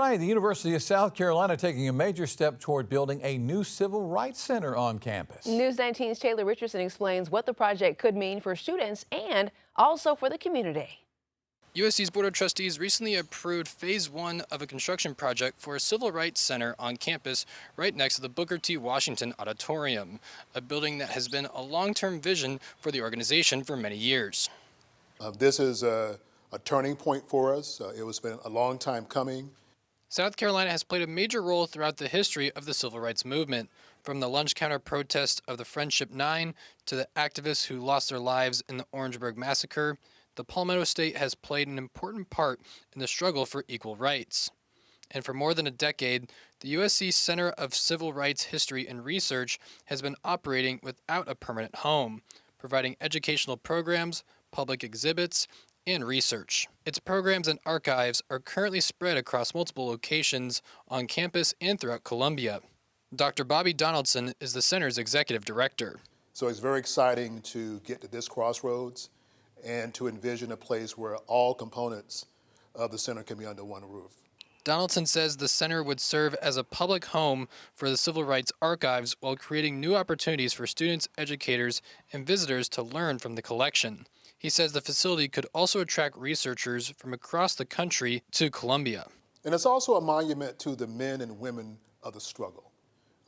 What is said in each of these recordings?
Right, the University of South Carolina taking a major step toward building a new civil rights center on campus. News 19's Taylor Richardson explains what the project could mean for students and also for the community. USC's Board of Trustees recently approved Phase 1 of a construction project for a civil rights center on campus right next to the Booker T. Washington Auditorium, a building that has been a long-term vision for the organization for many years. This is a turning point for us. It was been a long time coming. South Carolina has played a major role throughout the history of the civil rights movement, from the lunch counter protest of the Friendship 9 to the activists who lost their lives in the Orangeburg Massacre. The Palmetto State has played an important part in the struggle for equal rights. And for more than a decade, the USC Center of Civil Rights History and Research has been operating without a permanent home, providing educational programs, public exhibits, and research. Its programs and archives are currently spread across multiple locations on campus and throughout Columbia. Dr. Bobby Donaldson is the center's executive director. So it's very exciting to get to this crossroads and to envision a place where all components of the center can be under one roof. Donaldson says the center would serve as a public home for the civil rights archives while creating new opportunities for students, educators, and visitors to learn from the collection. He says the facility could also attract researchers from across the country to Columbia. And it's also a monument to the men and women of the struggle.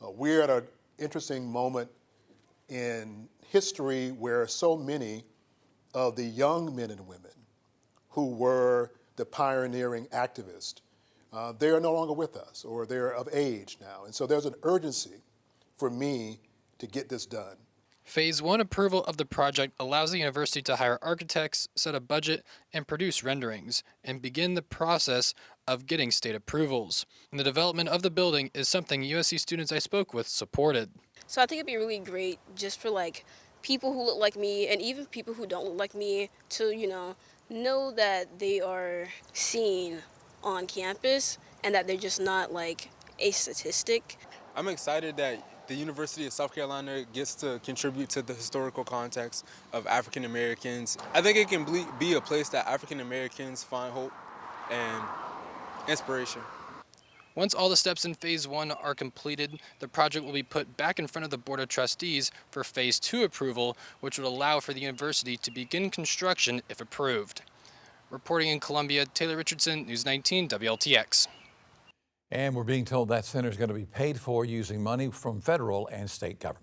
We're at an interesting moment in history where so many of the young men and women who were the pioneering activists, they are no longer with us, or they're of age now. And so there's an urgency for me to get this done. Phase 1 approval of the project allows the university to hire architects, set a budget, and produce renderings, and begin the process of getting state approvals. And the development of the building is something USC students I spoke with supported. So I think it'd be really great just for people who look like me and even people who don't look like me to, know that they are seen on campus and that they're just not a statistic. I'm excited that the University of South Carolina gets to contribute to the historical context of African Americans. I think it can be a place that African Americans find hope and inspiration. Once all the steps in Phase 1 are completed, the project will be put back in front of the Board of Trustees for Phase 2 approval, which would allow for the university to begin construction if approved. Reporting in Columbia, Taylor Richardson, News 19 WLTX. And we're being told that center is going to be paid for using money from federal and state government.